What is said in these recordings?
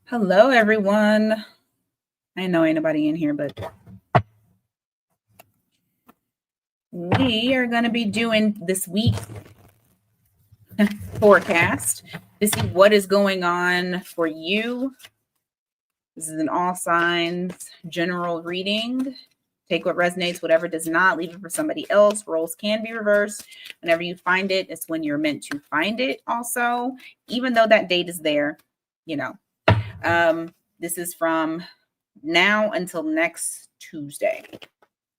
Hello, everyone. I know ain't nobody in here, but we are going to be doing this week's forecast to see what is going on for you. This is an all signs general reading. Take what resonates, whatever does not, leave it for somebody else. Roles can be reversed. Whenever you find it, it's when you're meant to find it also, even though that date is there, you know. This is from now until next Tuesday,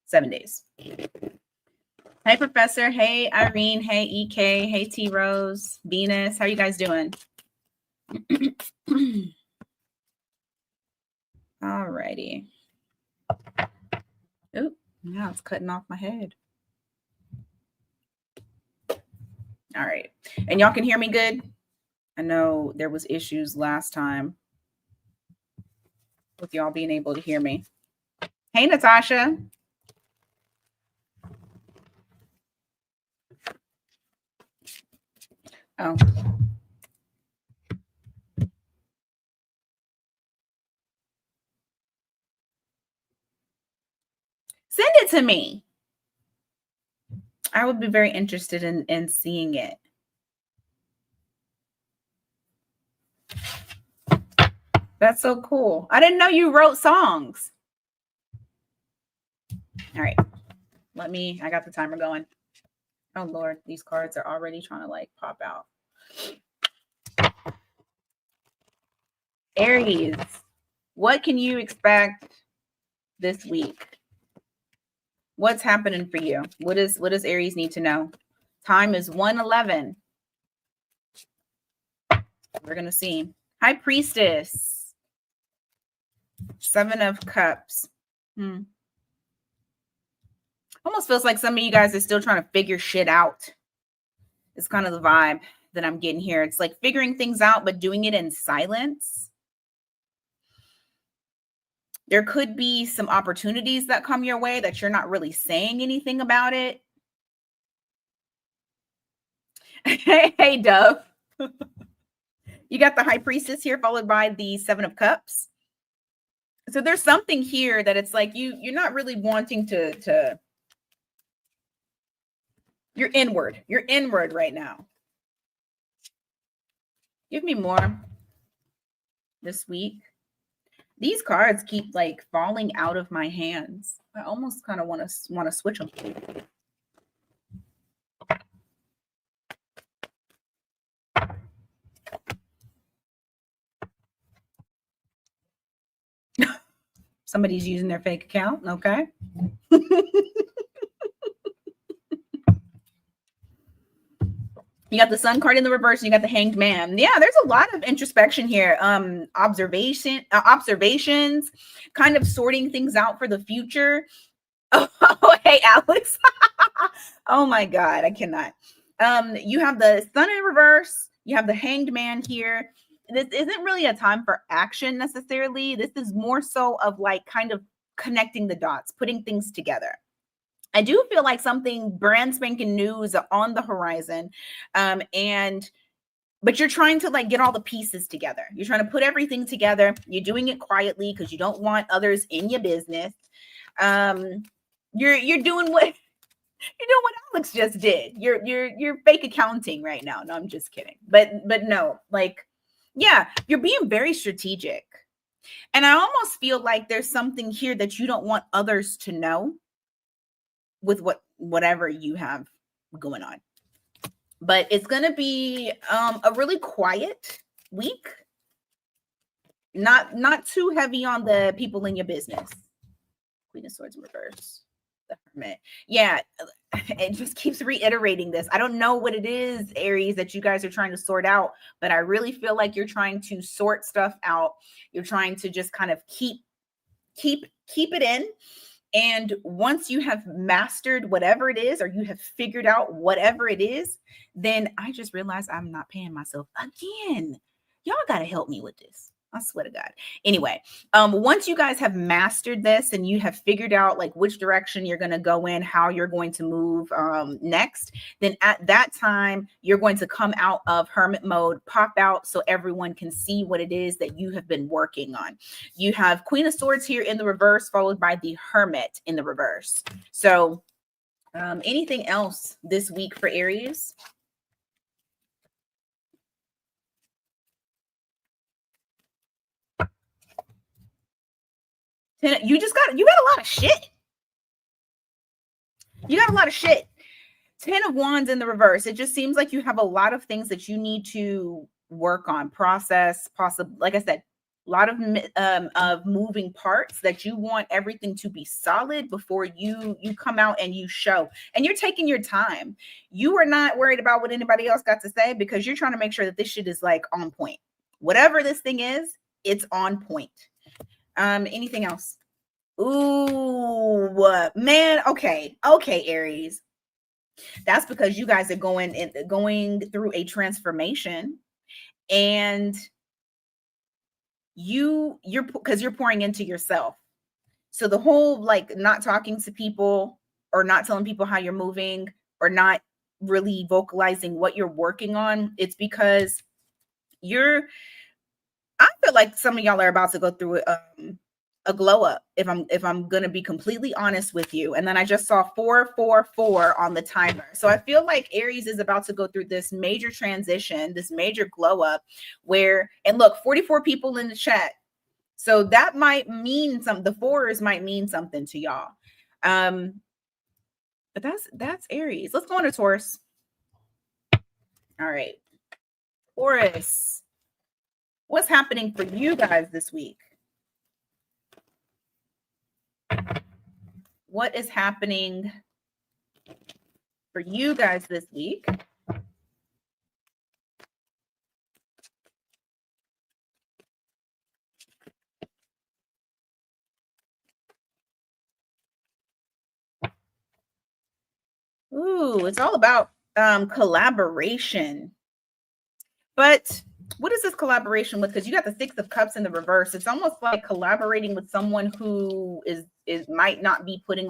7 days. Hey, Professor. Hey, Irene. Hey, EK. Hey, T Rose. Venus. How you guys doing? All righty. Oop, now it's cutting off my head. All right. And y'all can hear me good? I know there was issues last time with y'all being able to hear me. Hey, Natasha. Oh. Send it to me. I would be very interested in seeing it. That's so cool. I didn't know you wrote songs. All right. I got the timer going. Oh, Lord, these cards are already trying to like pop out. Aries, what can you expect this week? What's happening for you? What does Aries need to know? Time is 1:11. We're going to see. High Priestess. 7 of Cups. Almost feels like some of you guys are still trying to figure shit out. It's kind of the vibe that I'm getting here. It's like figuring things out, but doing it in silence. There could be some opportunities that come your way that you're not really saying anything about it. Hey, Dove. You got the High Priestess here, followed by the 7 of Cups. So there's something here that it's like you're not really wanting to you're inward. You're inward right now. Give me more this week. These cards keep like falling out of my hands. I almost kind of want to switch them. Somebody's using their fake account. Okay. You got the Sun card in the reverse, and you got the Hanged Man. Yeah, there's a lot of introspection here. Observations, kind of sorting things out for the future. Oh, hey, Alex. Oh my God, I cannot. You have the Sun in reverse. You have the Hanged Man here. This isn't really a time for action necessarily. This is more so of like kind of connecting the dots, putting things together. I do feel like something brand spanking new is on the horizon. But you're trying to like get all the pieces together. You're trying to put everything together. You're doing it quietly because you don't want others in your business. You're doing what Alex just did. You're fake accounting right now. No, I'm just kidding. But no, like, yeah, you're being very strategic. And I almost feel like there's something here that you don't want others to know with whatever you have going on. But it's going to be a really quiet week. Not too heavy on the people in your business. Queen of Swords in reverse. The Hermit. Yeah, it just keeps reiterating this. I don't know what it is, Aries, that you guys are trying to sort out, but I really feel like you're trying to sort stuff out. You're trying to just kind of keep it in. And once you have mastered whatever it is, or you have figured out whatever it is, then I just realized I'm not paying myself again. Y'all got to help me with this. I swear to God. Anyway, once you guys have mastered this and you have figured out like which direction you're going to go in, how you're going to move next, then at that time, you're going to come out of hermit mode, pop out so everyone can see what it is that you have been working on. You have Queen of Swords here in the reverse, followed by the Hermit in the reverse. So anything else this week for Aries? You got a lot of shit. You got a lot of shit. 10 of Wands in the reverse. It just seems like you have a lot of things that you need to work on, process, possibly, like I said, a lot of moving parts that you want everything to be solid before you come out and you show. And you're taking your time. You are not worried about what anybody else got to say because you're trying to make sure that this shit is like on point. Whatever this thing is, it's on point. Anything else? Ooh, man. Okay, Aries. That's because you guys are going through a transformation, and you're because you're pouring into yourself. So the whole like not talking to people or not telling people how you're moving or not really vocalizing what you're working on, it's because I feel like some of y'all are about to go through a glow up, if I'm gonna be completely honest with you. And then I just saw 444 on the timer. So I feel like Aries is about to go through this major transition, this major glow up where, and look, 44 people in the chat. So that might mean something. The fours might mean something to y'all. But that's Aries. Let's go on to Taurus. All right. Taurus. What's happening for you guys this week? What is happening for you guys this week? Ooh, it's all about collaboration. But what is this collaboration with? Because you got the Six of Cups in the reverse. It's almost like collaborating with someone who is might not be putting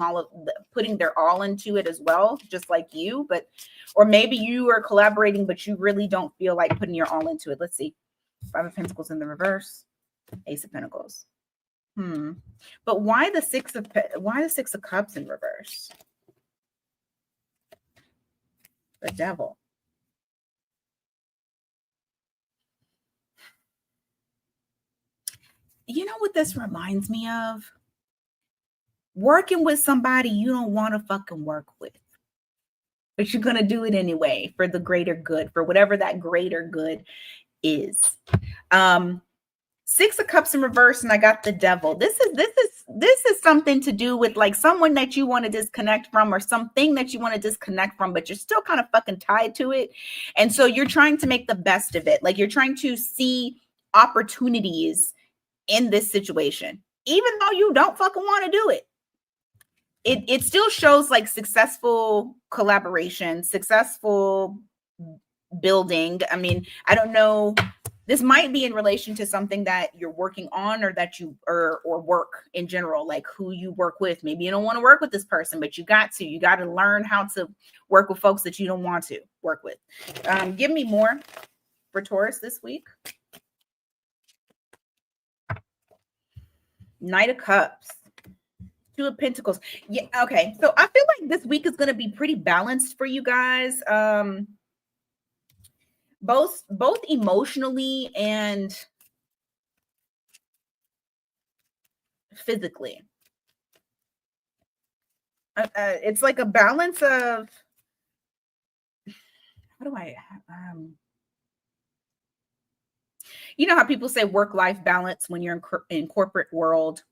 their all into it as well, just like you. But or maybe you are collaborating, but you really don't feel like putting your all into it. Let's see. Five of Pentacles in the reverse. Ace of Pentacles. But why the Six of Cups in reverse? The Devil. You know what this reminds me of? Working with somebody you don't want to fucking work with. But you're going to do it anyway for the greater good, for whatever that greater good is. Six of Cups in reverse, and I got the Devil. This is something to do with like someone that you want to disconnect from or something that you want to disconnect from, but you're still kind of fucking tied to it. And so you're trying to make the best of it. Like you're trying to see opportunities in this situation, even though you don't fucking want to do it. It still shows like successful collaboration, successful building. I mean, I don't know. This might be in relation to something that you're working on or that you or work in general, like who you work with. Maybe you don't want to work with this person, but you got to learn how to work with folks that you don't want to work with. Give me more for Taurus this week. Knight of Cups. Two of Pentacles. Yeah, okay. So I feel like this week is going to be pretty balanced for you guys. Both emotionally and physically. It's like a balance of how do I you know how people say work-life balance when you're in corporate world?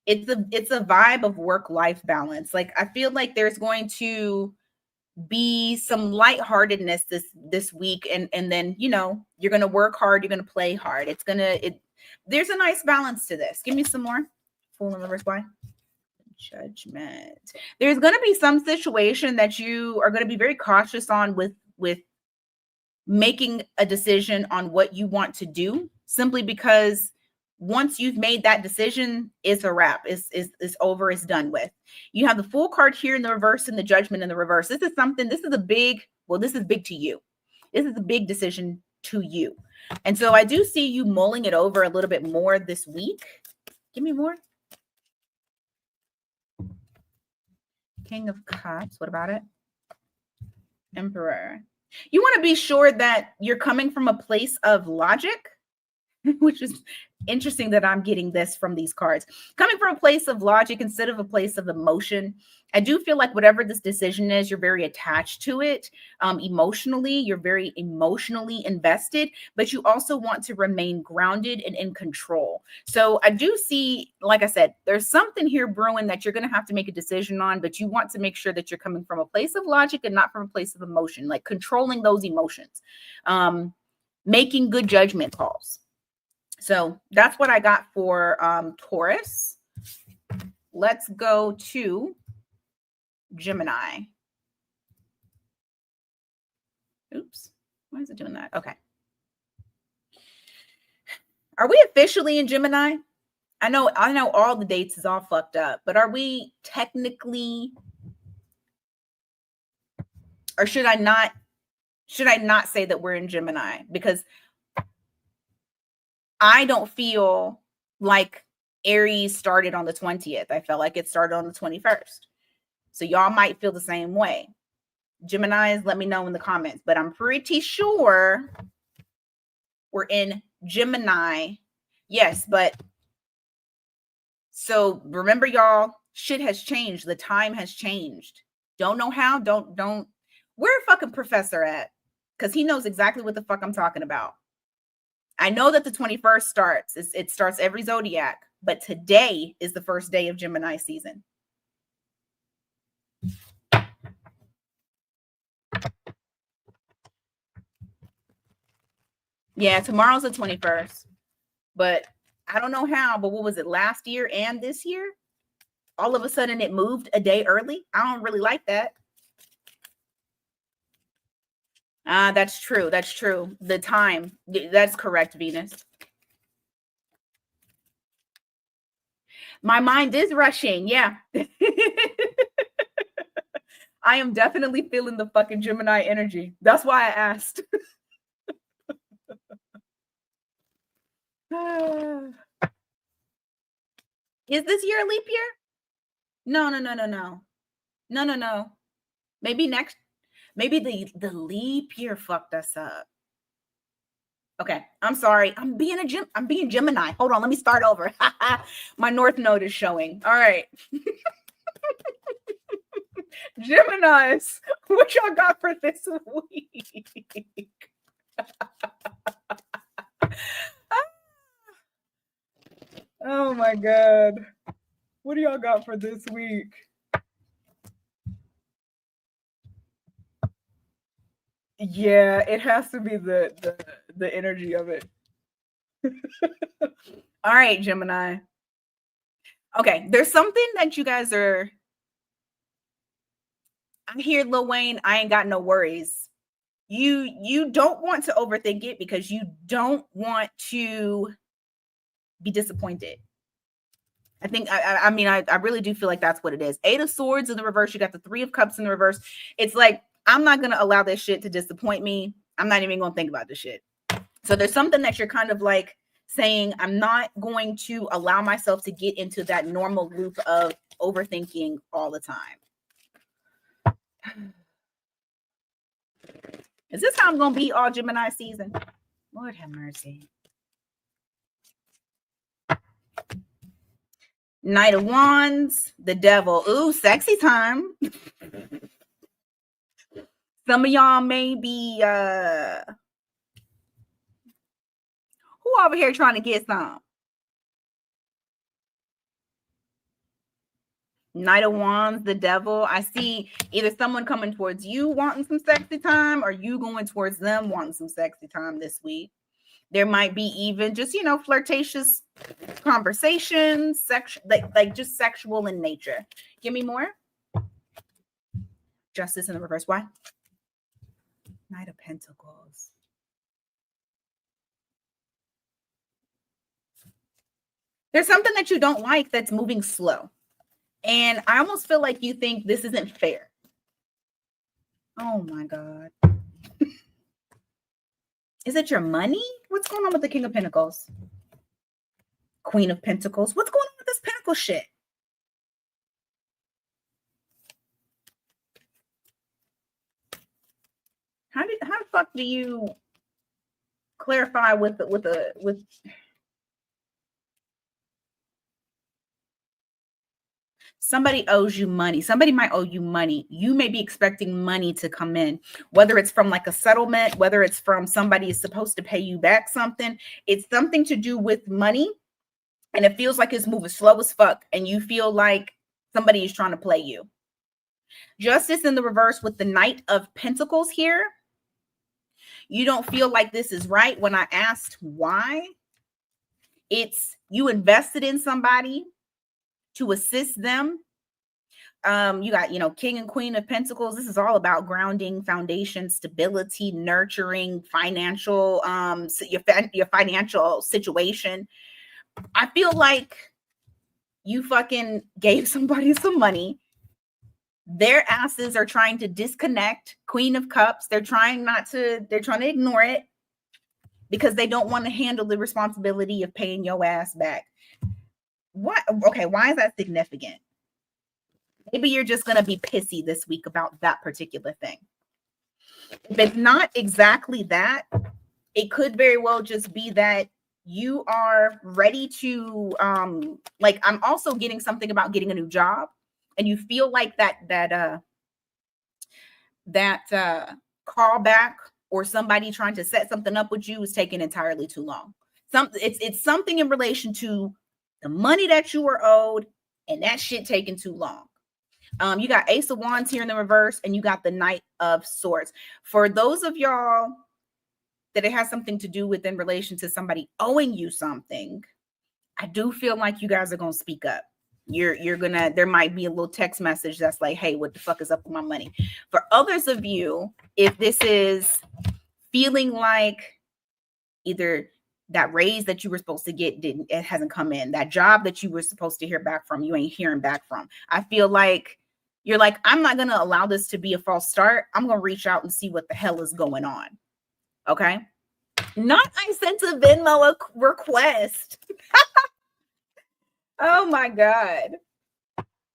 It's a vibe of work-life balance. Like I feel like there's going to be some lightheartedness this week, and then you know you're gonna work hard, you're gonna play hard. There's a nice balance to this. Give me some more. Fool in reverse. Why? Judgment. There's gonna be some situation that you are gonna be very cautious on with making a decision on what you want to do simply because once you've made that decision, it's a wrap. It's over. It's done with. You have the Fool card here in the reverse and the Judgment in the reverse. This is a big, well, this is big to you. This is a big decision to you. And so I do see you mulling it over a little bit more this week. Give me more. King of Cups. What about it? Emperor. You want to be sure that you're coming from a place of logic, which is interesting that I'm getting this from these cards. Coming from a place of logic instead of a place of emotion. I do feel like whatever this decision is, you're very attached to it emotionally. You're very emotionally invested, but you also want to remain grounded and in control. So I do see, like I said, there's something here brewing that you're going to have to make a decision on, but you want to make sure that you're coming from a place of logic and not from a place of emotion, like controlling those emotions, making good judgment calls. So that's what I got for Taurus. Let's go to Gemini. Oops. Why is it doing that? Okay. Are we officially in Gemini? I know all the dates is all fucked up, but are we technically, or should I not say that we're in Gemini? Because I don't feel like Aries started on the 20th. I felt like it started on the 21st. So y'all might feel the same way. Geminis, let me know in the comments, but I'm pretty sure we're in Gemini. Yes, but so remember, y'all, shit has changed. The time has changed. Don't know how. Don't. Where fucking professor at? Because he knows exactly what the fuck I'm talking about. I know that the 21st starts. It starts every zodiac, but today is the first day of Gemini season. Yeah, tomorrow's the 21st, but I don't know how, but what was it, last year and this year? All of a sudden it moved a day early. I don't really like that. That's true. That's true. The time. That's correct, Venus. My mind is rushing. Yeah. I am definitely feeling the fucking Gemini energy. That's why I asked. Is this year a leap year? No. No. Maybe the leap year fucked us up. Okay, I'm sorry. I'm being Gemini. Hold on, let me start over. My North Node is showing. All right. Geminis, what y'all got for this week? Oh my God. What do y'all got for this week? Yeah, it has to be the energy of it. All right, Gemini. Okay, there's something that you guys are. I hear Lil Wayne, I ain't got no worries. You don't want to overthink it because you don't want to be disappointed. I think I really do feel like that's what it is. 8 of Swords in the reverse. You got the 3 of Cups in the reverse. It's like, I'm not going to allow this shit to disappoint me. I'm not even going to think about this shit. So there's something that you're kind of like saying, I'm not going to allow myself to get into that normal loop of overthinking all the time. Is this how I'm going to be all Gemini season? Lord have mercy. Knight of Wands, the Devil. Ooh, sexy time. Some of y'all may be who over here trying to get some? Knight of Wands, the Devil. I see either someone coming towards you wanting some sexy time or you going towards them wanting some sexy time this week. There might be even just, flirtatious conversations, like just sexual in nature. Give me more. Justice in the reverse. Why? Knight of Pentacles. There's something that you don't like that's moving slow. And I almost feel like you think this isn't fair. Oh my God. Is it your money? What's going on with the King of Pentacles? Queen of Pentacles. What's going on with this Pentacle shit? How the fuck do you clarify with somebody owes you money. Somebody might owe you money. You may be expecting money to come in, whether it's from like a settlement, whether it's from somebody is supposed to pay you back something. It's something to do with money. And it feels like it's moving slow as fuck. And you feel like somebody is trying to play you. Justice in the reverse with the Knight of Pentacles here. You don't feel like this is right. When I asked why, it's you invested in somebody to assist them. You got, King and Queen of Pentacles. This is all about grounding, foundation, stability, nurturing, financial, your financial situation. I feel like you fucking gave somebody some money. Their asses are trying to disconnect. Queen of Cups. They're trying to ignore it because they don't want to handle the responsibility of paying your ass back. What? Okay, why is that significant? Maybe you're just going to be pissy this week about that particular thing. If it's not exactly that, it could very well just be that you are ready to, like, I'm also getting something about getting a new job, and you feel like that callback or somebody trying to set something up with you is taking entirely too long. It's something in relation to the money that you were owed and that shit taking too long. You got Ace of Wands here in the reverse, and you got the Knight of Swords. For those of y'all that it has something to do with in relation to somebody owing you something, I do feel like you guys are going to speak up. There might be a little text message that's like, hey, what the fuck is up with my money? For others of you, if this is feeling like either that raise that you were supposed to get it hasn't come in, that job that you were supposed to hear back from, you ain't hearing back from. I feel like you're like, I'm not going to allow this to be a false start. I'm going to reach out and see what the hell is going on. Okay. Not I sent a Venmo request. Oh my God.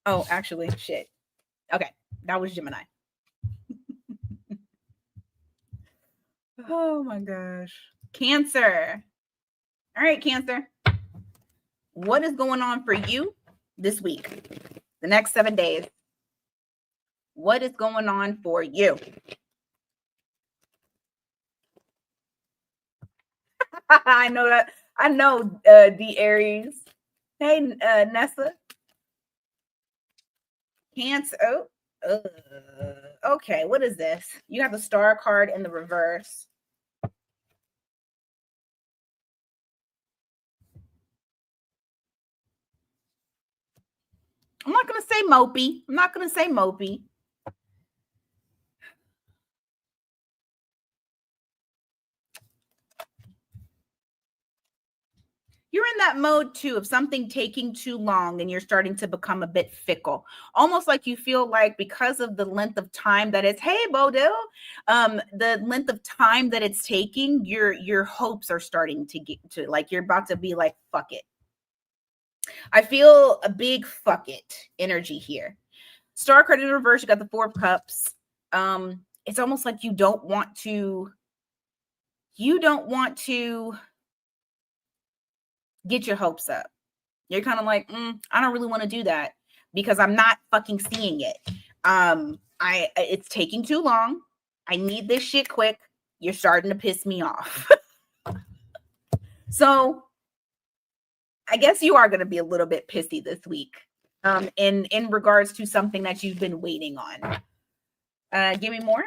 Oh, actually, shit. Okay. That was Gemini. Oh my gosh. Cancer. All right, Cancer. What is going on for you this week? The next 7 days. What is going on for you? I know that. I know the Aries. Hey, Nessa. Cancer. Oh, okay. What is this? You have the Star card in the reverse. I'm not going to say mopey. I'm not going to say mopey. You're in that mode too of something taking too long and you're starting to become a bit fickle. Almost like you feel like because of the length of time that it's, hey, Bodil, the length of time that it's taking, your hopes are starting to get to, like, you're about to be like, fuck it. I feel a big fuck it energy here. Star card in reverse, you got the Four of Cups. It's almost like you don't want to get your hopes up. You're kind of like, I don't really want to do that because I'm not fucking seeing it. It's taking too long. I need this shit quick. You're starting to piss me off. So I guess you are going to be a little bit pissy this week, in regards to something that you've been waiting on. Give me more.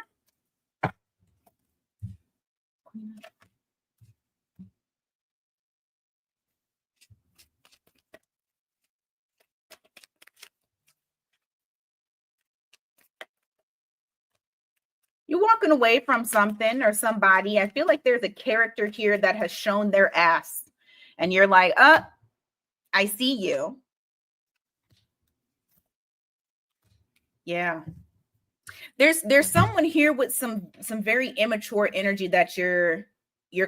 You're walking away from something or somebody. I feel like there's a character here that has shown their ass. And you're like, I I see you. Yeah. There's someone here with some very immature energy that you're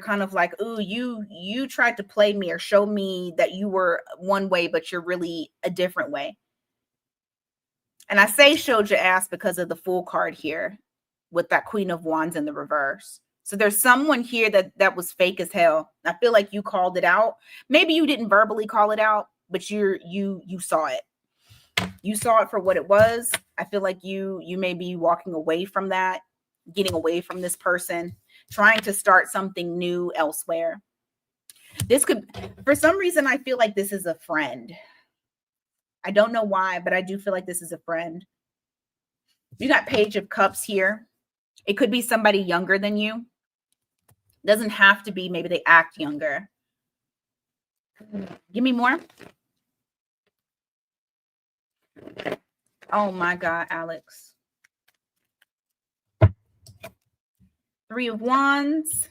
kind of like, ooh, you tried to play me or show me that you were one way, but you're really a different way. And I say showed your ass because of the Fool card here with that Queen of Wands in the reverse. So there's someone here that was fake as hell. I feel like you called it out. Maybe you didn't verbally call it out, but you saw it. You saw it for what it was. I feel like you may be walking away from that, getting away from this person, trying to start something new elsewhere. This could, for some reason, I feel like this is a friend. I don't know why, but I do feel like this is a friend. You got Page of Cups here. It could be somebody younger than you. Doesn't have to be. Maybe they act younger. Give me more. Oh my God, Alex. Three of Wands.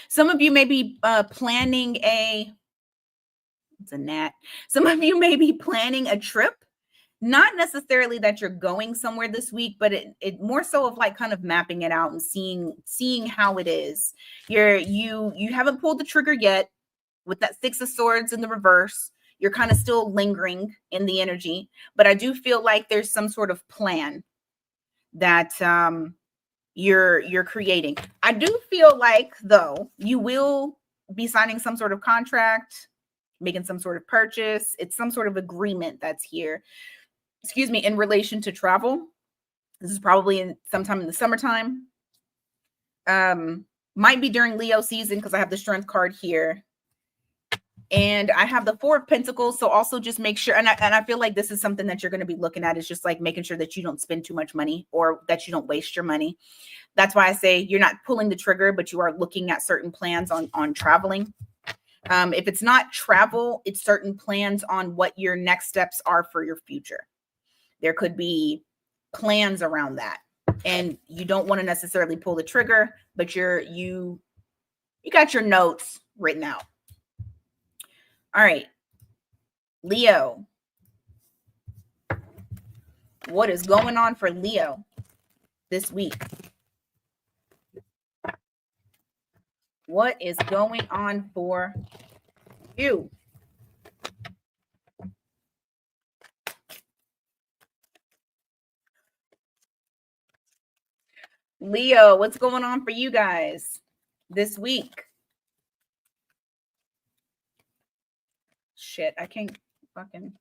Some of you may be planning it's a gnat. Some of you may be planning a trip. Not necessarily that you're going somewhere this week, but it more so of like kind of mapping it out and seeing how it is. You haven't pulled the trigger yet with that Six of Swords in the reverse. You're kind of still lingering in the energy, but I do feel like there's some sort of plan that you're creating. I do feel like though you will be signing some sort of contract, making some sort of purchase. It's some sort of agreement that's here. Excuse me, in relation to travel. This is probably sometime in the summertime. Might be during Leo season because I have the Strength card here. And I have the Four of Pentacles. So also just make sure, and I feel like this is something that you're going to be looking at, is just like making sure that you don't spend too much money or that you don't waste your money. That's why I say you're not pulling the trigger, but you are looking at certain plans on traveling. If it's not travel, it's certain plans on what your next steps are for your future. There could be plans around that, and you don't want to necessarily pull the trigger, but you got your notes written out. All right, Leo. What is going on for Leo this week? What is going on for you? Leo, what's going on for you guys this week? Shit, I can't fucking...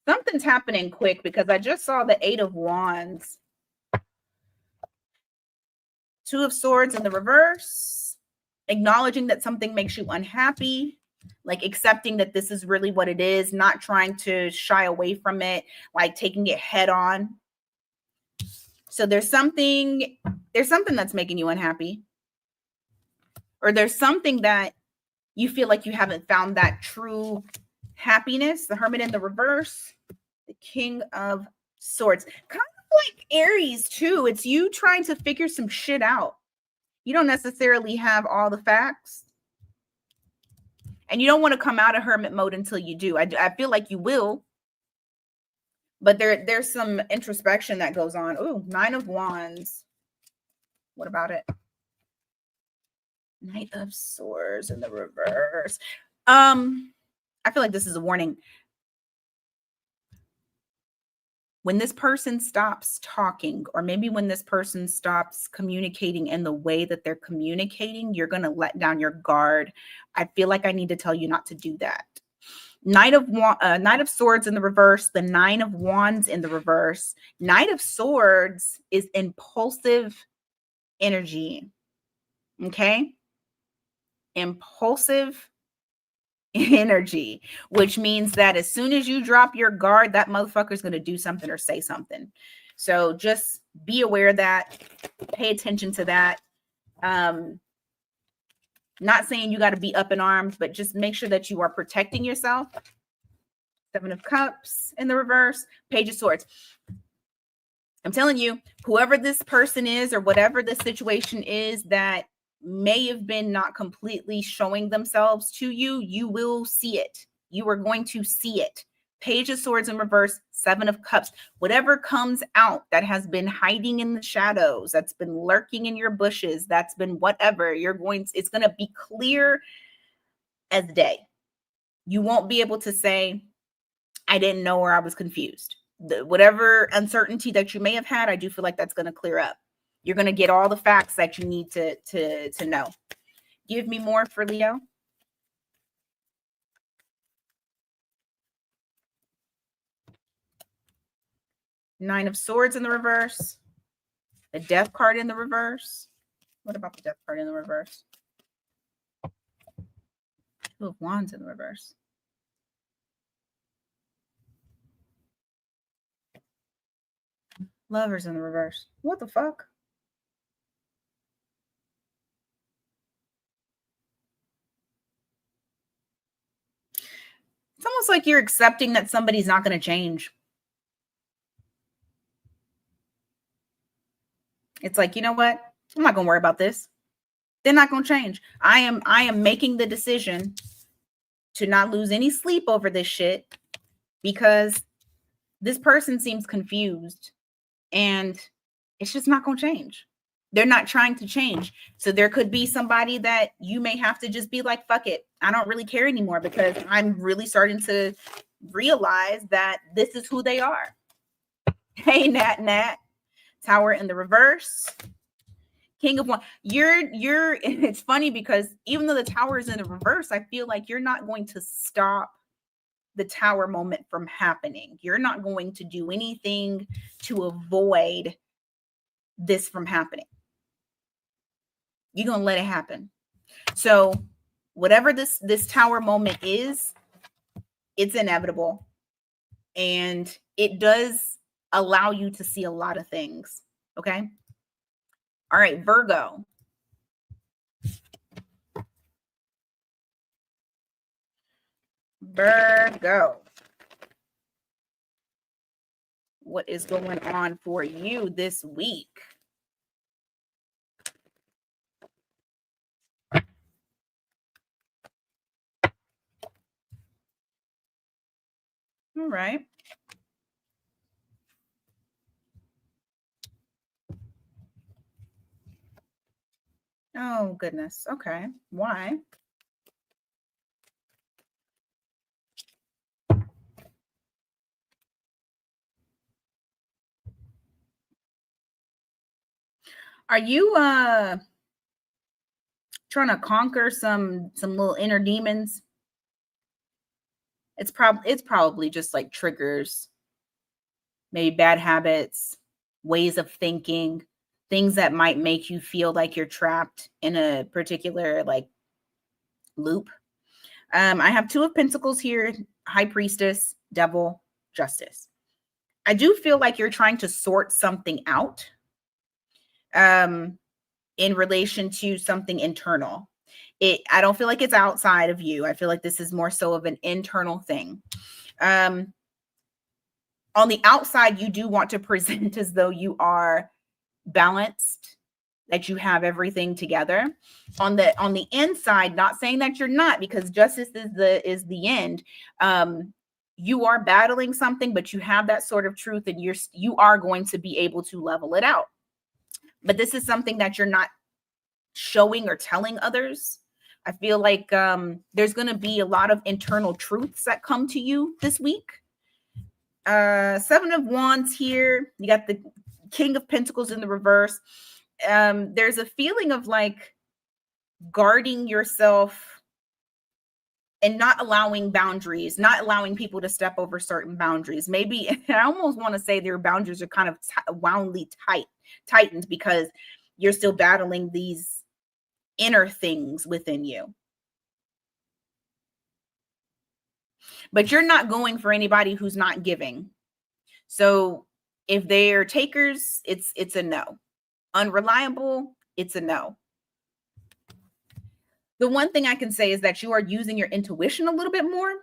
Something's happening quick because I just saw the Eight of Wands. Two of Swords in the reverse. Acknowledging that something makes you unhappy. Like accepting that this is really what it is. Not trying to shy away from it. Like taking it head on. So there's something that's making you unhappy. Or there's something that you feel like you haven't found that true happiness. The Hermit in the reverse. The King of Swords. Kind of like Aries too. It's you trying to figure some shit out. You don't necessarily have all the facts. And you don't want to come out of hermit mode until you do. I feel like you will. But there's some introspection that goes on. Ooh, Nine of Wands. What about it? Knight of Swords in the reverse. I feel like this is a warning. When this person stops talking, or maybe when this person stops communicating in the way that they're communicating, you're going to let down your guard. I feel like I need to tell you not to do that. Knight of Swords in the reverse, the Nine of Wands in the reverse. Knight of Swords is impulsive energy. Okay? Impulsive energy, which means that as soon as you drop your guard, that motherfucker's going to do something or say something. So just be aware of that. Pay attention to that. Not saying you got to be up in arms, but just make sure that you are protecting yourself. Seven of Cups in the reverse. Page of Swords. I'm telling you, whoever this person is or whatever the situation is that may have been not completely showing themselves to you, you will see it. You are going to see it. Page of Swords in reverse, Seven of Cups. Whatever comes out that has been hiding in the shadows, that's been lurking in your bushes, that's been whatever, it's going to be clear as day. You won't be able to say, I didn't know, or I was confused. Whatever uncertainty that you may have had, I do feel like that's going to clear up. You're going to get all the facts that you need to know. Give me more for Leo. Nine of Swords in the reverse. The Death card in the reverse. What about the Death card in the reverse? Two of Wands in the reverse. Lovers in the reverse. What the fuck? It's almost like you're accepting that somebody's not going to change. It's like, you know what? I'm not going to worry about this. They're not going to change. I am making the decision to not lose any sleep over this shit because this person seems confused and it's just not going to change. They're not trying to change. So there could be somebody that you may have to just be like, fuck it. I don't really care anymore because I'm really starting to realize that this is who they are. Hey, Nat. Tower in the reverse. King of Wands. It's funny because even though the Tower is in the reverse, I feel like you're not going to stop the Tower moment from happening. You're not going to do anything to avoid this from happening. You're going to let it happen. So whatever this Tower moment is, it's inevitable. And it does allow you to see a lot of things. Okay. All right, Virgo. What is going on for you this week? All right. Oh, goodness. Okay. Why? Are you trying to conquer some little inner demons? It's probably just like triggers, maybe bad habits, ways of thinking, things that might make you feel like you're trapped in a particular like loop. I have Two of Pentacles here, High Priestess, Devil, Justice. I do feel like you're trying to sort something out in relation to something internal. I don't feel like it's outside of you. I feel like this is more so of an internal thing. On the outside, you do want to present as though you are balanced, that you have everything together. On the inside, not saying that you're not, because justice is the end. You are battling something, but you have that sort of truth, and you are going to be able to level it out. But this is something that you're not showing or telling others. I feel like there's going to be a lot of internal truths that come to you this week. Seven of Wands here. You got the King of Pentacles in the reverse. There's a feeling of like guarding yourself and not allowing boundaries, not allowing people to step over certain boundaries. Maybe I almost want to say their boundaries are kind of woundly tightened because you're still battling these inner things within you. But you're not going for anybody who's not giving. So if they're takers, it's a no. Unreliable, it's a no. The one thing I can say is that you are using your intuition a little bit more.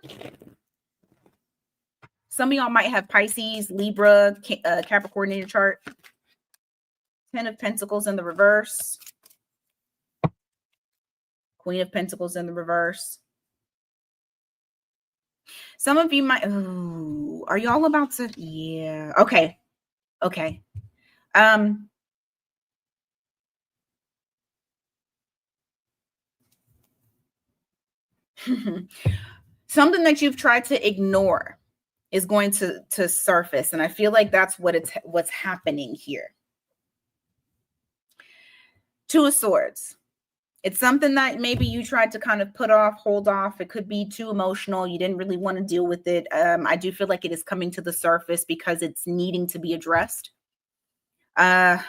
Some of y'all might have Pisces, Libra, Capricorn in your chart. 10 of Pentacles in the reverse. Queen of Pentacles in the reverse. Some of you might, oh, are y'all about to, yeah, okay, okay. Something that you've tried to ignore is going to surface, and I feel like that's what's happening here. Two of Swords. It's something that maybe you tried to kind of put off, hold off. It could be too emotional. You didn't really want to deal with it. I do feel like it is coming to the surface because it's needing to be addressed. There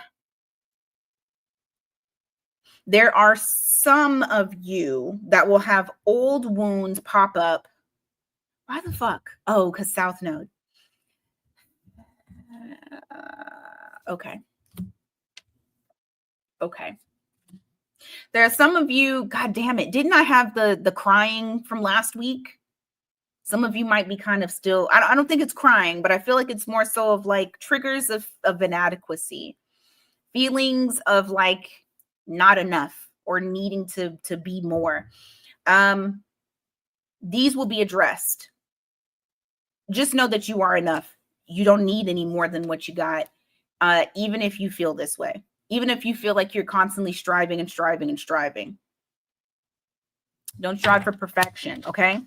are some of you that will have old wounds pop up. Why the fuck? Oh, because South Node. Okay. Okay. There are some of you, God damn it, didn't I have the crying from last week? Some of you might be kind of still, I don't think it's crying, but I feel like it's more so of like triggers of inadequacy, feelings of like not enough or needing to be more. These will be addressed. Just know that you are enough. You don't need any more than what you got, even if you feel this way. Even if you feel like you're constantly striving and striving and striving. Don't strive for perfection, okay?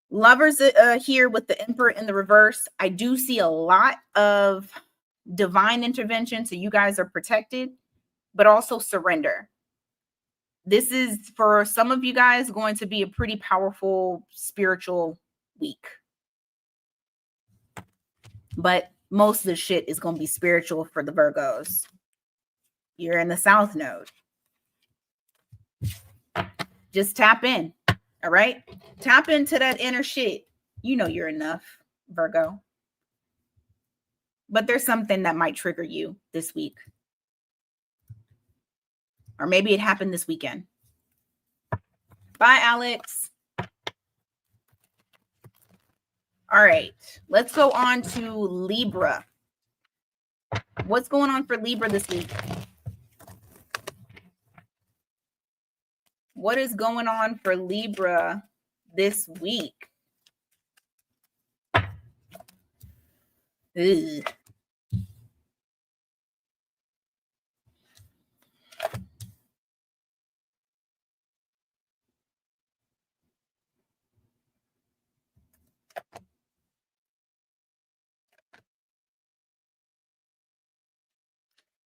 Lovers here with the Emperor in the reverse. I do see a lot of divine intervention, so you guys are protected, but also surrender. This is, for some of you guys, going to be a pretty powerful spiritual week. But most of the shit is going to be spiritual for the Virgos. You're in the South Node. Just tap in. All right? Tap into that inner shit. You know you're enough, Virgo. But there's something that might trigger you this week. Or maybe it happened this weekend. Bye, Alex. All right. Let's go on to Libra. What's going on for Libra this week? What is going on for Libra this week? Ugh.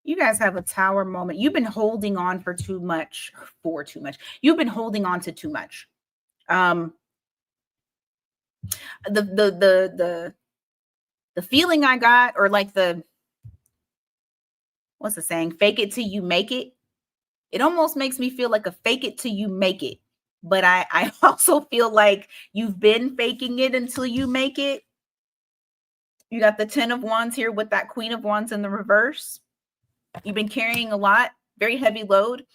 You guys have a tower moment. You've been holding on for too much. You've been holding on to too much. The feeling I got, or like what's the saying? Fake it till you make it. It almost makes me feel like a fake it till you make it. But I also feel like you've been faking it until you make it. You got the 10 of Wands here with that Queen of Wands in the reverse. You've been carrying a lot, very heavy load.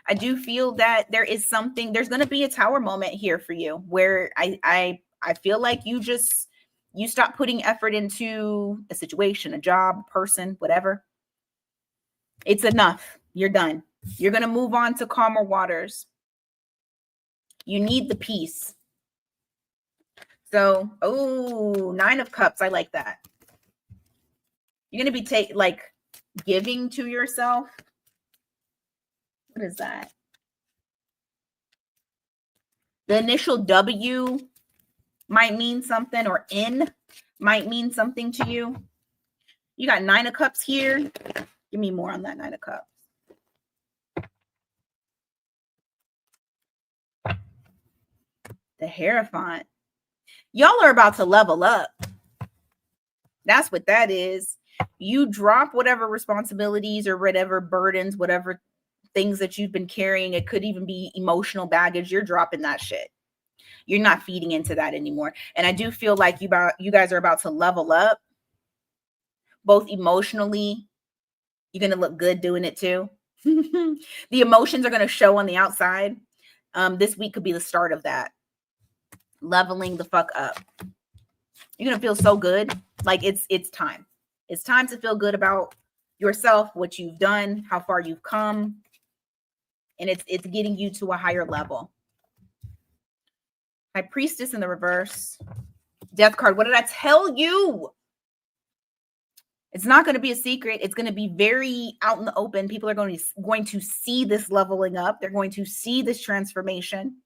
I do feel that there's going to be a tower moment here for you where I feel like you stop putting effort into a situation, a job, person, whatever. It's enough. You're done. You're going to move on to calmer waters. You need the peace. So, 9 of Cups. I like that. You're going to be giving to yourself. What is that? The initial W might mean something, or N might mean something to you. You got 9 of Cups here. Give me more on that 9 of Cups. The Hierophant. Y'all are about to level up. That's what that is. You drop whatever responsibilities or whatever burdens, whatever things that you've been carrying. It could even be emotional baggage. You're dropping that shit. You're not feeding into that anymore. And I do feel like you guys are about to level up, both emotionally. You're going to look good doing it too. The emotions are going to show on the outside. This week could be the start of that. Leveling the fuck up. You're going to feel so good. Like it's time. It's time to feel good about yourself, what you've done, how far you've come. and it's getting you to a higher level. High Priestess in the reverse. Death card. What did I tell you? It's not going to be a secret. It's going to be very out in the open. People are going to see this leveling up. They're going to see this transformation.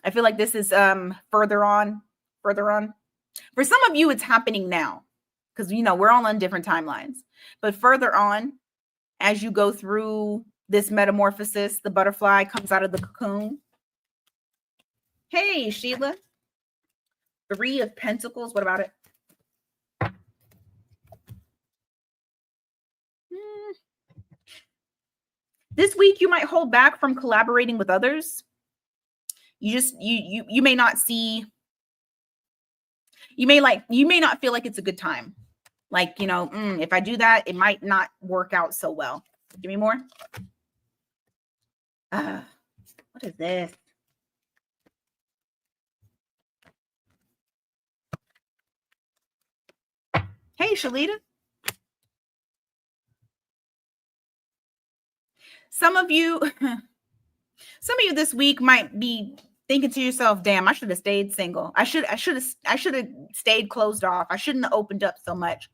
I feel like this is further on. For some of you, it's happening now because, we're all on different timelines. But further on, as you go through this metamorphosis, the butterfly comes out of the cocoon. Hey, Sheila. 3 of Pentacles. What about it? This week, you might hold back from collaborating with others. You may not see, you may not feel like it's a good time. Like, if I do that, it might not work out so well. Give me more. What is this? Hey, Shalita. Some of you this week might be thinking to yourself, damn, I should have stayed single. I should have stayed closed off. I shouldn't have opened up so much.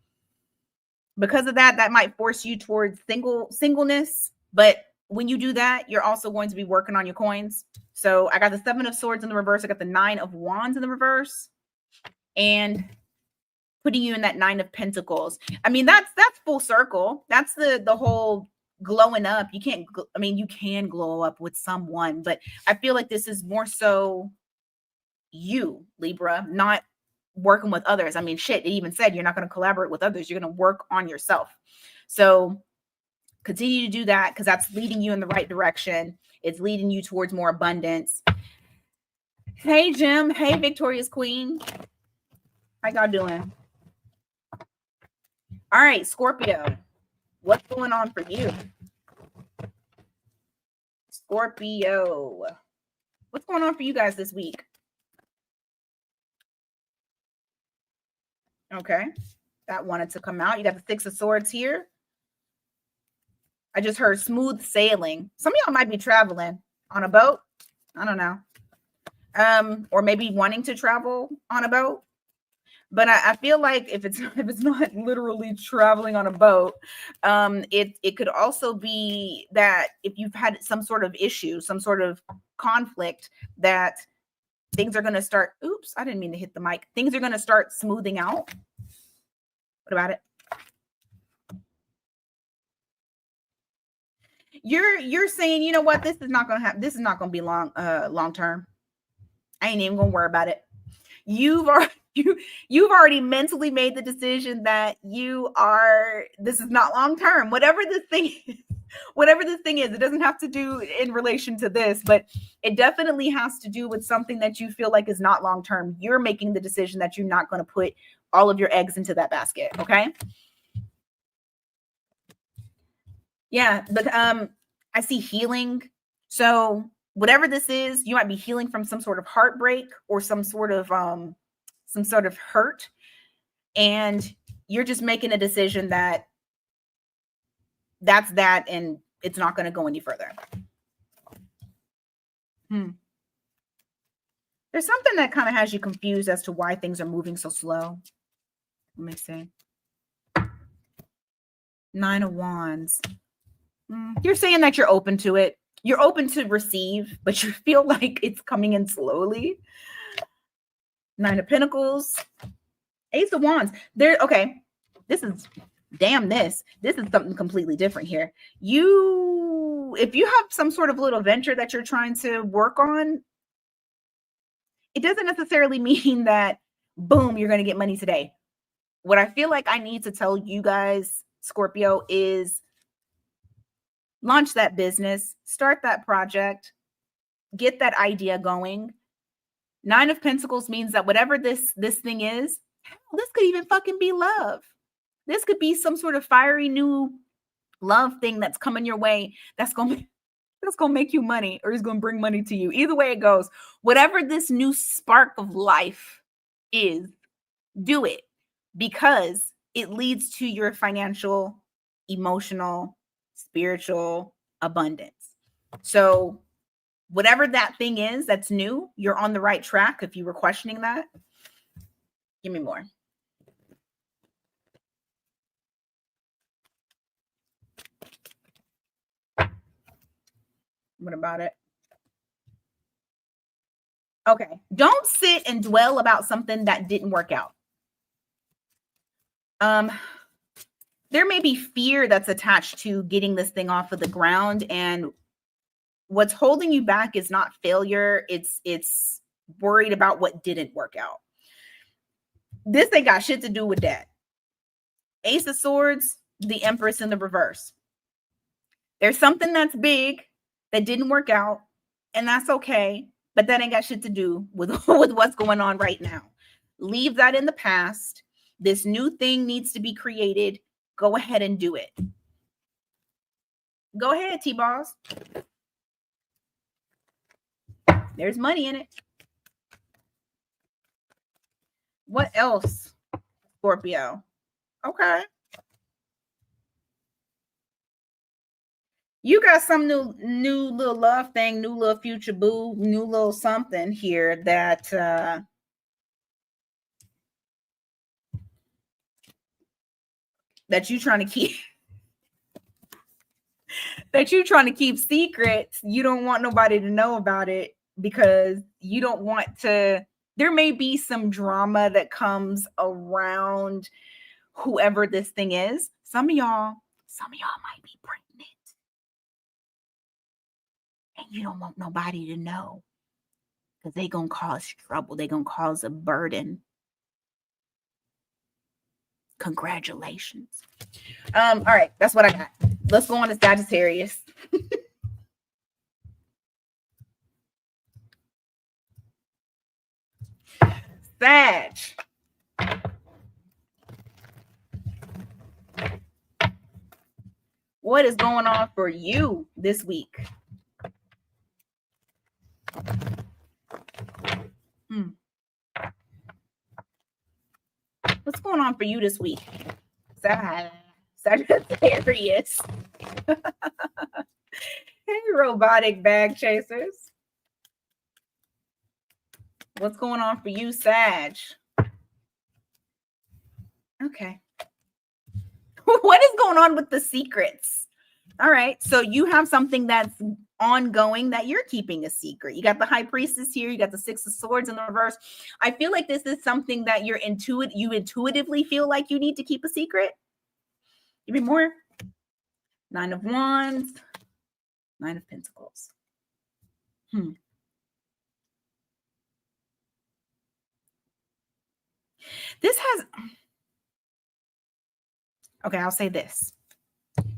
Because of that might force you towards singleness. But when you do that, you're also going to be working on your coins. So I got the 7 of Swords in the reverse. I got the 9 of Wands in the reverse. And putting you in that 9 of Pentacles. I mean, that's full circle. That's the whole glowing up. You can glow up with someone, but I feel like this is more so you, Libra, not working with others. I mean, shit, it even said you're not going to collaborate with others. You're going to work on yourself. So continue to do that because that's leading you in the right direction. It's leading you towards more abundance. Hey, Jim. Hey, Victorious Queen. How y'all doing? All right, Scorpio. What's going on for you? Scorpio. What's going on for you guys this week? Okay. That wanted to come out. You got the 6 of Swords here. I just heard smooth sailing. Some of y'all might be traveling on a boat. I don't know. Or maybe wanting to travel on a boat. But I feel like if it's not literally traveling on a boat, it could also be that if you've had some sort of issue, some sort of conflict, that things are going to start. Oops, I didn't mean to hit the mic. Things are going to start smoothing out. What about it? You're saying, you know what? This is not going to happen. This is not going to be long term. I ain't even going to worry about it. You've already mentally made the decision that this is not long term. Whatever this thing is, it doesn't have to do in relation to this, but it definitely has to do with something that you feel like is not long term. You're making the decision that you're not going to put all of your eggs into that basket. Okay. Yeah. But I see healing. So whatever this is, you might be healing from some sort of heartbreak or some sort of hurt, and you're just making a decision that's that, and it's not going to go any further. There's something that kind of has you confused as to why things are moving so slow. Let me see. 9 of Wands. You're saying that you're open to it. You're open to receive, but you feel like it's coming in slowly. 9 of Pentacles. Ace of Wands. Okay. This is something completely different here. If you have some sort of little venture that you're trying to work on, it doesn't necessarily mean that, boom, you're going to get money today. What I feel like I need to tell you guys, Scorpio, is launch that business, start that project, get that idea going. 9 of Pentacles means that whatever this thing is, this could even fucking be love. This could be some sort of fiery new love thing that's coming your way that's going to make you money, or is going to bring money to you. Either way it goes, whatever this new spark of life is, do it, because it leads to your financial, emotional, spiritual, abundance. So whatever that thing is that's new, you're on the right track. If you were questioning that, give me more. What about it? Okay. Don't sit and dwell about something that didn't work out. There may be fear that's attached to getting this thing off of the ground, and what's holding you back is not failure. It's worried about what didn't work out. This ain't got shit to do with that. Ace of Swords, the Empress in the reverse. There's something that's big that didn't work out, and that's okay, but that ain't got shit to do with, with what's going on right now. Leave that in the past. This new thing needs to be created. Go ahead and do it. Go ahead, T-Boss. There's money in it. What else, Scorpio? Okay. You got some new little love thing, new little future boo, new little something here that that you trying to keep that you trying to keep secrets. You don't want nobody to know about it because you don't want to. There may be some drama that comes around whoever this thing is. Some of y'all might be pregnant. And you don't want nobody to know because they're going to cause trouble. They're going to cause a burden. Congratulations. All right. That's what I got. Let's go on to Sagittarius. Sag. What is going on for you this week? What's going on for you this week? Sagittarius. Hey, robotic bag chasers. What's going on for you, Sag? Okay. What is going on with the secrets? All right. So you have something that's ongoing that you're keeping a secret. You got the High Priestess here. You got the Six of Swords in the reverse. I feel like this is something that you intuitively feel like you need to keep a secret. Give me more. Nine of Wands. Nine of Pentacles. This has... Okay, I'll say this.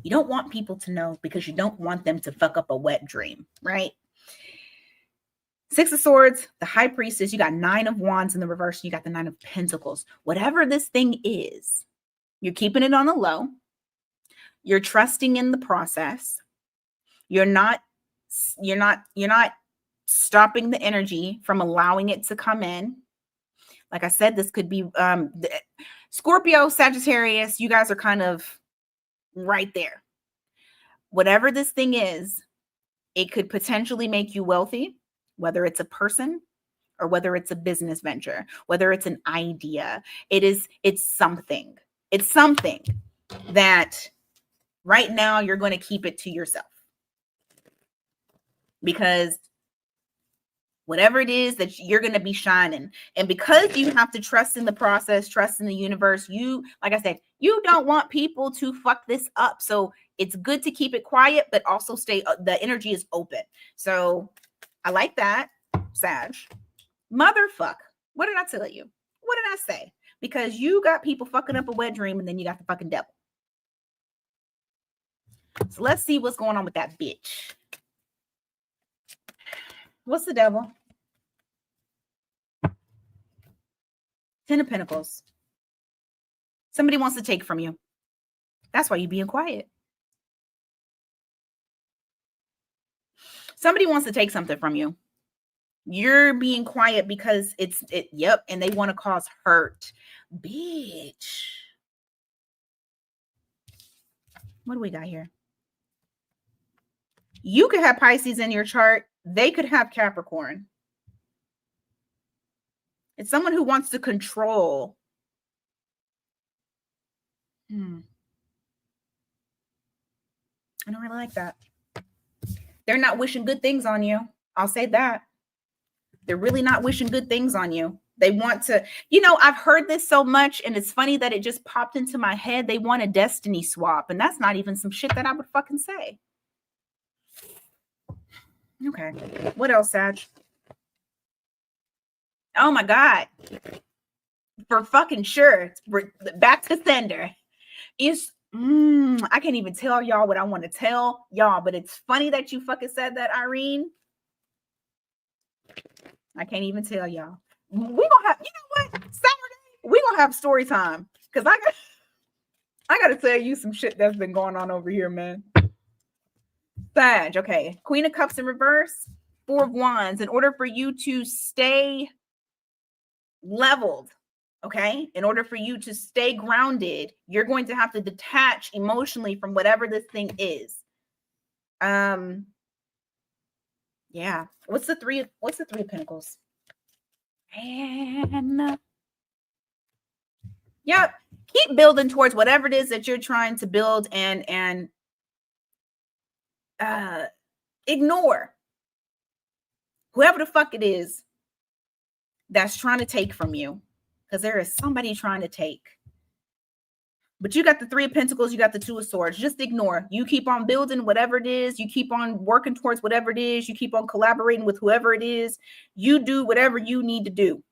You don't want people to know because you don't want them to fuck up a wet dream, right? Six of Swords, the High Priestess, you got Nine of Wands in the reverse, you got the Nine of Pentacles. Whatever this thing is, you're keeping it on the low. You're trusting in the process. You're not stopping the energy from allowing it to come in. Like I said, this could be Scorpio, Sagittarius, you guys are kind of right there. Whatever this thing is, it could potentially make you wealthy, whether it's a person or whether it's a business venture, whether it's an idea. It's something. It's something that right now you're going to keep it to yourself. Because whatever it is that you're going to be shining. And because you have to trust in the process, trust in the universe, like I said, you don't want people to fuck this up. So it's good to keep it quiet, but also the energy is open. So I like that, Sag. Motherfuck. What did I tell you? What did I say? Because you got people fucking up a wet dream and then you got the fucking devil. So let's see what's going on with that bitch. What's the devil? Ten of Pentacles. Somebody wants to take from you. That's why you're being quiet. Somebody wants to take something from you. You're being quiet because yep, and they want to cause hurt. Bitch. What do we got here? You could have Pisces in your chart. They could have Capricorn. It's someone who wants to control. I don't really like that. They're not wishing good things on you. I'll say that. They're really not wishing good things on you. They want to, I've heard this so much, and it's funny that it just popped into my head. They want a destiny swap, and that's not even some shit that I would fucking say. Okay. What else, Sag? Oh my God. For fucking sure. Back to sender. I can't even tell y'all what I want to tell y'all, but it's funny that you fucking said that, Irene. I can't even tell y'all. We gonna have, Saturday, we gonna have story time. Because I gotta tell you some shit that's been going on over here, man. Sag, okay. Queen of Cups in reverse, Four of Wands. In order for you to stay leveled, okay, in order for you to stay grounded, you're going to have to detach emotionally from whatever this thing is. Yeah. What's the three of Pentacles? And yeah, keep building towards whatever it is that you're trying to build, and ignore whoever the fuck it is that's trying to take from you, because there is somebody trying to take. But you got the Three of Pentacles, you got the Two of Swords. Just ignore. You keep on building whatever it is. You keep on working towards whatever it is. You keep on collaborating with whoever it is. You do whatever you need to do.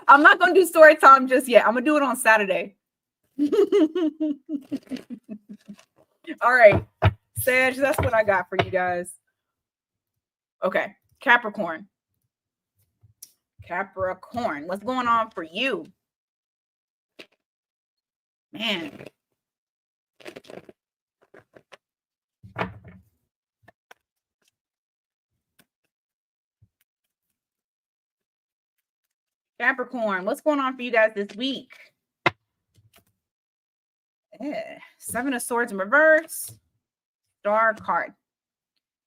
I'm not going to do story time just yet. I'm going to do it on Saturday. All right. Sag, that's what I got for you guys. Okay. Capricorn. What's going on for you? Man. Capricorn, what's going on for you guys this week? Seven of Swords in reverse. Star card.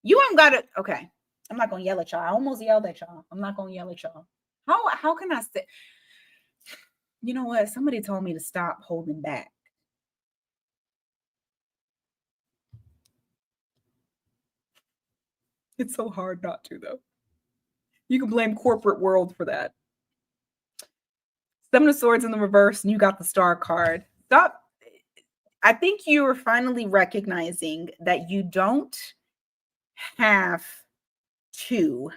You ain't got it. Okay. I'm not going to yell at y'all. I almost yelled at y'all. I'm not going to yell at y'all. How can I say? You know what? Somebody told me to stop holding back. It's so hard not to, though. You can blame corporate world for that. Seven of Swords in the reverse, and you got the Star card. Stop. I think you are finally recognizing that you don't have to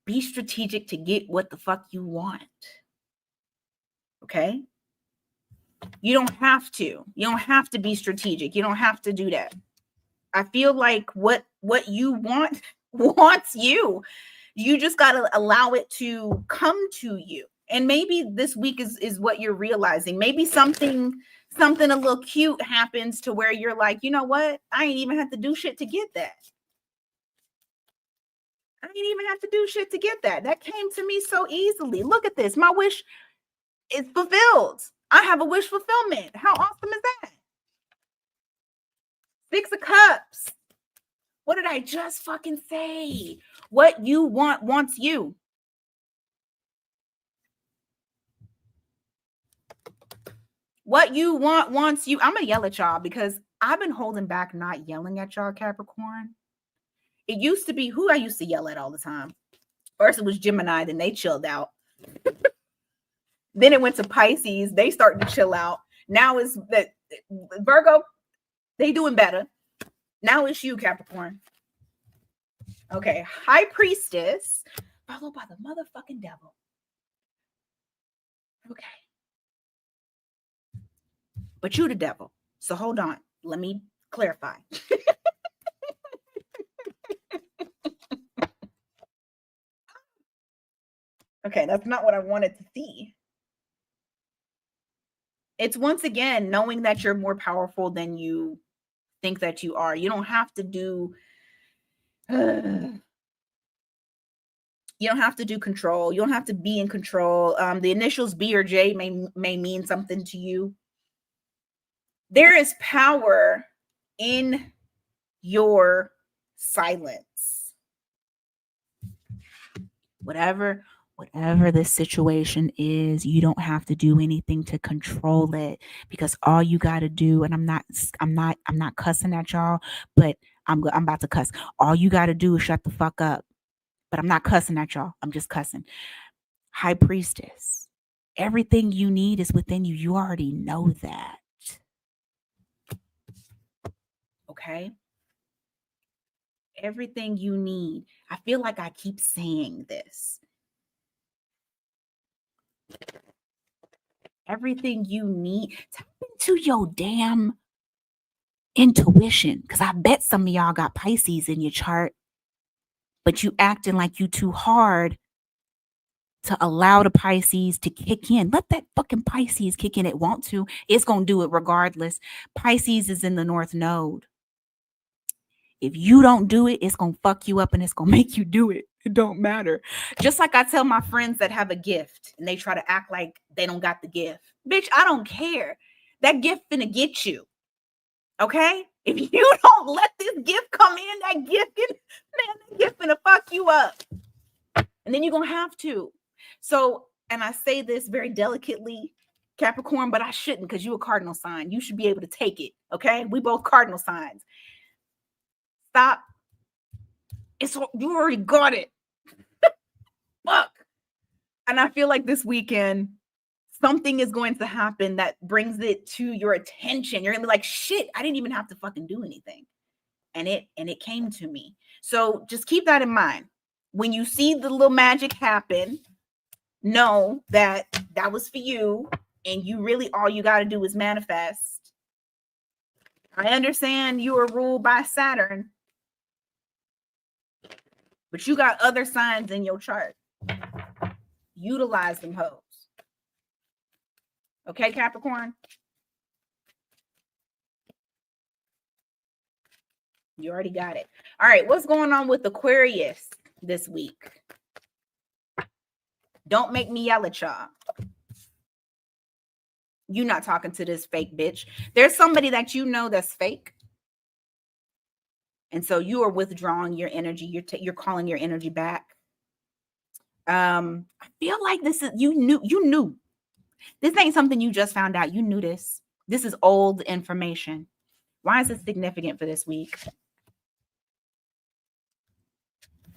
be strategic to get what the fuck you want. Okay? You don't have to. You don't have to be strategic. You don't have to do that. I feel like what you want wants you. You just got to allow it to come to you. And maybe this week is what you're realizing. Maybe something a little cute happens to where you're like, you know what? I ain't even have to do shit to get that. I didn't even have to do shit to get that. That came to me so easily. Look at this. My wish is fulfilled. I have a wish fulfillment. How awesome is that? Six of Cups. What did I just fucking say? What you want wants you. What you want wants you. I'm going to yell at y'all because I've been holding back not yelling at y'all, Capricorn. It used to be who I used to yell at all the time. First it was Gemini, then they chilled out. Then it went to Pisces. They started to chill out. Now it's that Virgo, they doing better. Now it's you, Capricorn. Okay, High Priestess, followed by the motherfucking devil. Okay. But you the devil. So hold on. Let me clarify. Okay, that's not what I wanted to see. It's once again knowing that you're more powerful than you think that you are. You don't have to do you don't have to do control. You don't have to be in control. The initials B or J may mean something to you. There is power in your silence. Whatever this situation is, you don't have to do anything to control it, because all you got to do, and I'm not cussing at y'all, but I'm about to cuss. All you got to do is shut the fuck up. But I'm not cussing at y'all. I'm just cussing. High Priestess, everything you need is within you. You already know that. Okay? Everything you need. I feel like I keep saying this. Everything you need. Tap into your damn intuition, because I bet some of y'all got Pisces in your chart, but you acting like you too hard to allow the Pisces to kick in. Let that fucking Pisces kick in. It want to. It's going to do it regardless. Pisces is in the North Node. If you don't do it, it's going to fuck you up and it's going to make you do it. It don't matter. Just like I tell my friends that have a gift and they try to act like they don't got the gift. Bitch, I don't care. That gift finna get you. Okay? If you don't let this gift come in, that gift finna fuck you up. And then you're going to have to. So, and I say this very delicately, Capricorn, but I shouldn't, because you're a cardinal sign. You should be able to take it. Okay? We both cardinal signs. Stop. You already got it. Fuck. And I feel like this weekend, something is going to happen that brings it to your attention. You're gonna be like, shit, I didn't even have to fucking do anything. And it came to me. So just keep that in mind. When you see the little magic happen, know that that was for you. And you really, all you got to do is manifest. I understand you are ruled by Saturn, but you got other signs in your chart. Utilize them hoes. Okay, Capricorn? You already got it. All right, what's going on with Aquarius this week? Don't make me yell at y'all. You're not talking to this fake bitch. There's somebody that you know that's fake. And so you are withdrawing your energy. You're calling your energy back. I feel like this is, you knew. This ain't something you just found out. You knew this. This is old information. Why is it significant for this week?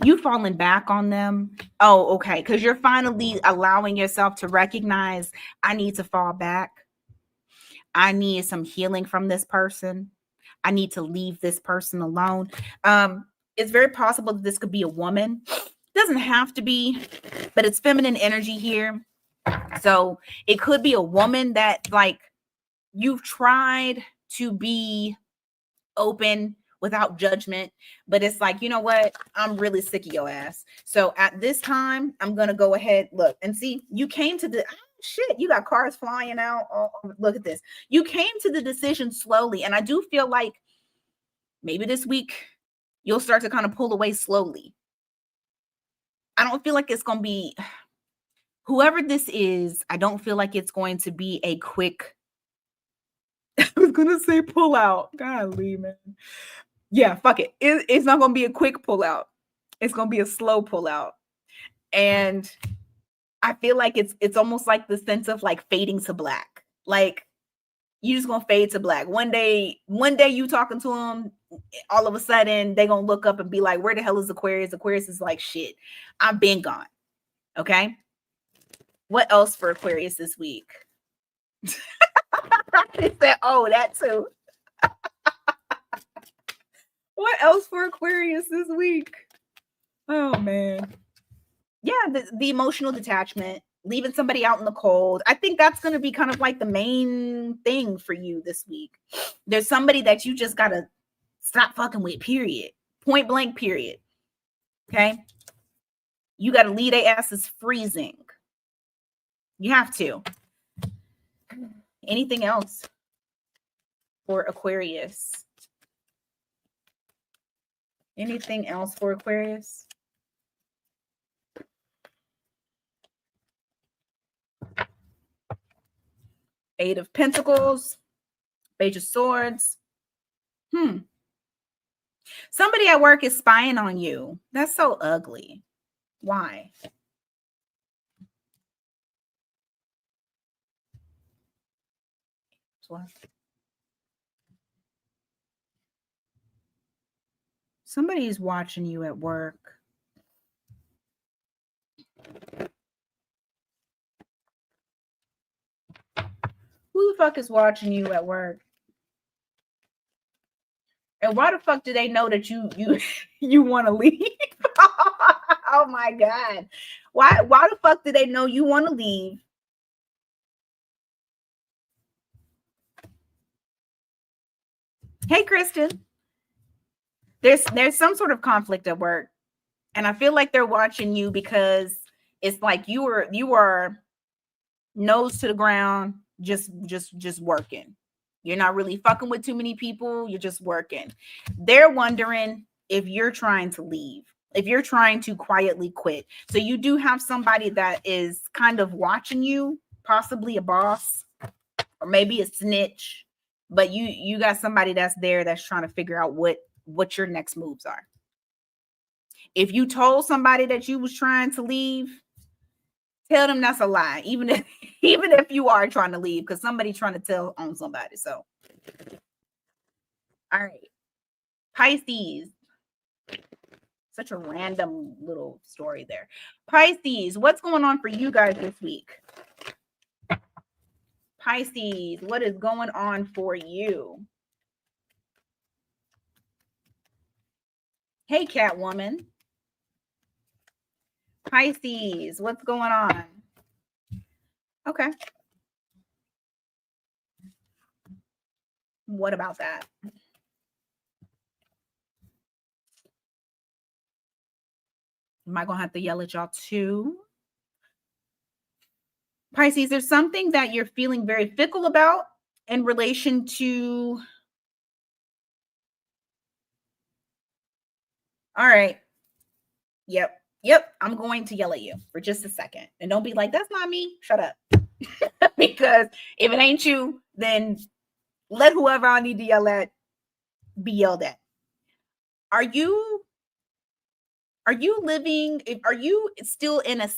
You falling back on them. Oh, okay. Because you're finally allowing yourself to recognize, I need to fall back. I need some healing from this person. I need to leave this person alone. It's very possible that this could be a woman. It doesn't have to be, but it's feminine energy here. So it could be a woman that, like, you've tried to be open without judgment, but it's like, you know what? I'm really sick of your ass. So at this time, I'm going to go ahead, look, and see, you came to the, shit, you got cars flying out. Oh, look at this. You came to the decision slowly. And I do feel like maybe this week you'll start to kind of pull away slowly. I don't feel like it's going to be, whoever this is, I don't feel like it's going to be a quick, I was going to say pull out. Golly, man. Yeah, fuck it. It's not going to be a quick pull out. It's going to be a slow pull out. And I feel like it's almost like the sense of like fading to black. Like, you just going to fade to black. One day you talking to them, all of a sudden they're going to look up and be like, where the hell is Aquarius? Aquarius is like, shit, I've been gone. Okay. What else for Aquarius this week? It said, oh, that too. What else for Aquarius this week? Oh, man. Yeah, the emotional detachment, leaving somebody out in the cold. I think that's going to be kind of like the main thing for you this week. There's somebody that you just got to stop fucking with, period. Point blank, period. Okay? You got to leave their asses freezing. You have to. Anything else for Aquarius? Anything else for Aquarius? Eight of Pentacles, Page of Swords. Somebody at work is spying on you. That's so ugly. Why? Somebody's watching you at work. Who the fuck is watching you at work? And why the fuck do they know that you want to leave? Oh my God. Why the fuck do they know you want to leave? Hey, Kristen. There's some sort of conflict at work. And I feel like they're watching you because it's like you are nose to the ground, just working. You're not really fucking with too many people. You're just working. They're wondering if you're trying to leave, if you're trying to quietly quit. So you do have somebody that is kind of watching you, possibly a boss or maybe a snitch, but you got somebody that's there that's trying to figure out what your next moves are. If you told somebody that you was trying to leave, tell them that's a lie, even if you are trying to leave, because somebody's trying to tell on somebody. So, all right, Pisces. Such a random little story there. Pisces, what's going on for you guys this week? Pisces, what is going on for you? Hey, Catwoman. Pisces, what's going on? Okay. What about that? Am I going to have to yell at y'all too? Pisces, there's something that you're feeling very fickle about in relation to... All right. Yep. I'm going to yell at you for just a second. And don't be like, that's not me. Shut up. Because if it ain't you, then let whoever I need to yell at be yelled at. Are you still in a,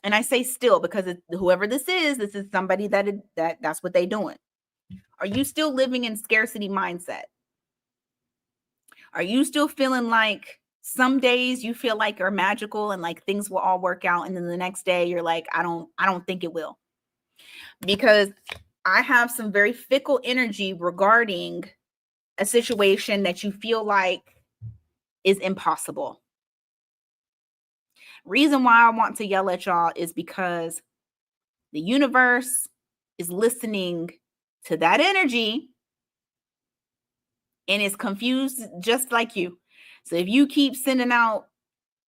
and I say still because whoever this is somebody that's what they doing. Are you still living in scarcity mindset? Are you still feeling like some days you feel like are magical and like things will all work out, and then the next day you're like, I don't think it will? Because I have some very fickle energy regarding a situation that you feel like is impossible. Reason why I want to yell at y'all is because the universe is listening to that energy and is confused just like you. So if you keep sending out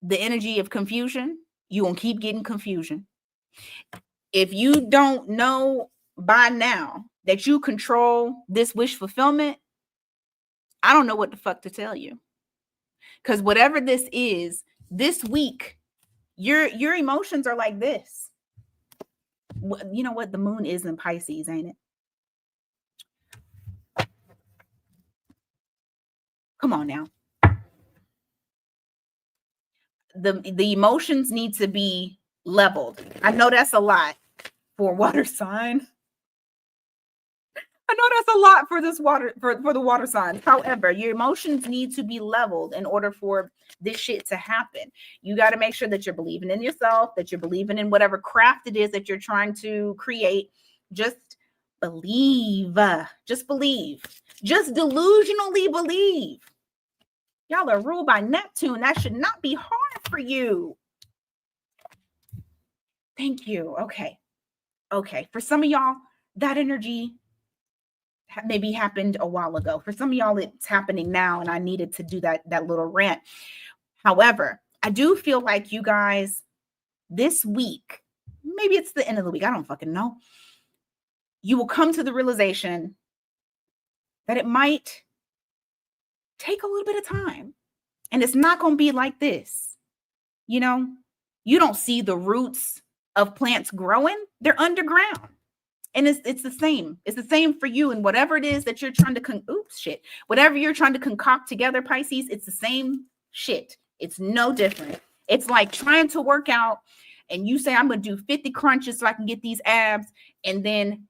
the energy of confusion, you're going to keep getting confusion. If you don't know by now that you control this wish fulfillment, I don't know what the fuck to tell you. Because whatever this is, this week, your emotions are like this. You know what? The moon is in Pisces, ain't it? Come on now. The emotions need to be leveled. I know that's a lot for a water sign. I know that's a lot for this water for the water signs. However, your emotions need to be leveled in order for this shit to happen. You got to make sure that you're believing in yourself, that you're believing in whatever craft it is that you're trying to create. Just believe. Just believe. Just delusionally believe. Y'all are ruled by Neptune. That should not be hard for you. Thank you. Okay. For some of y'all, that energy maybe happened a while ago. For some of y'all, it's happening now, and I needed to do that little rant. However, I do feel like you guys this week, maybe it's the end of the week, I don't fucking know, you will come to the realization that it might take a little bit of time, and it's not going to be like this. You know, you don't see the roots of plants growing. They're underground. And it's the same. It's the same for you. And whatever it is that you're trying to whatever you're trying to concoct together, Pisces, it's the same shit. It's no different. It's like trying to work out and you say, I'm going to do 50 crunches so I can get these abs. And then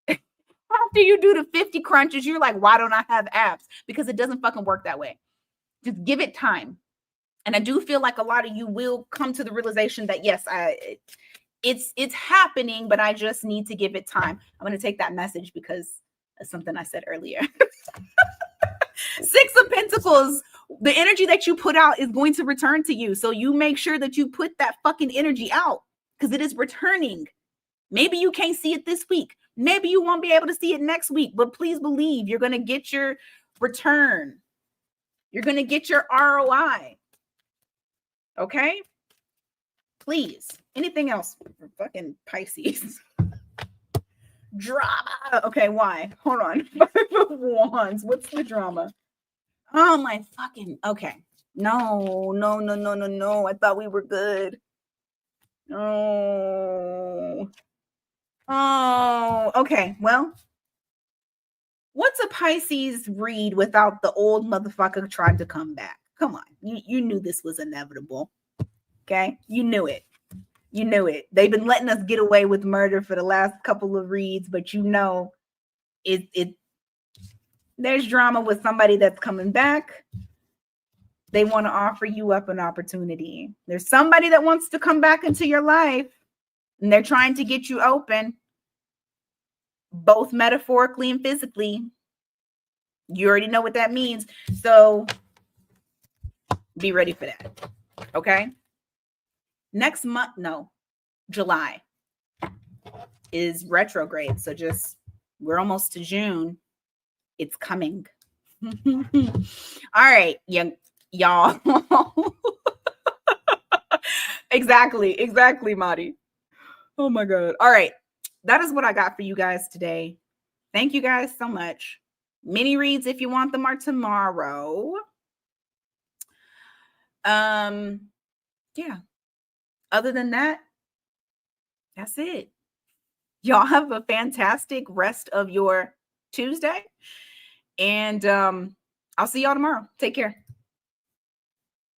after you do the 50 crunches, you're like, why don't I have abs? Because it doesn't fucking work that way. Just give it time. And I do feel like a lot of you will come to the realization that, yes, it's happening, but I just need to give it time. I'm going to take that message because of something I said earlier. 6 of Pentacles, the energy that you put out is going to return to you. So you make sure that you put that fucking energy out because it is returning. Maybe you can't see it this week. Maybe you won't be able to see it next week, but please believe you're going to get your return. You're going to get your ROI. Okay? Please. Anything else for fucking Pisces? Drama. Okay, why? Hold on. 5 of Wands. What's the drama? Oh my fucking. Okay. No. I thought we were good. No. Oh, okay. Well, what's a Pisces read without the old motherfucker trying to come back? Come on. You knew this was inevitable. Okay? You knew it. You knew it. They've been letting us get away with murder for the last couple of reads, but you know there's drama with somebody that's coming back. They want to offer you up an opportunity. There's somebody that wants to come back into your life, and they're trying to get you open, both metaphorically and physically. You already know what that means. So be ready for that. Okay? Next month, July is retrograde. So we're almost to June. It's coming. All right, y'all. Exactly, Madi. Oh my God. All right. That is what I got for you guys today. Thank you guys so much. Mini reads, if you want them, are tomorrow. Yeah. Other than that, that's it. Y'all have a fantastic rest of your Tuesday. And I'll see y'all tomorrow. Take care.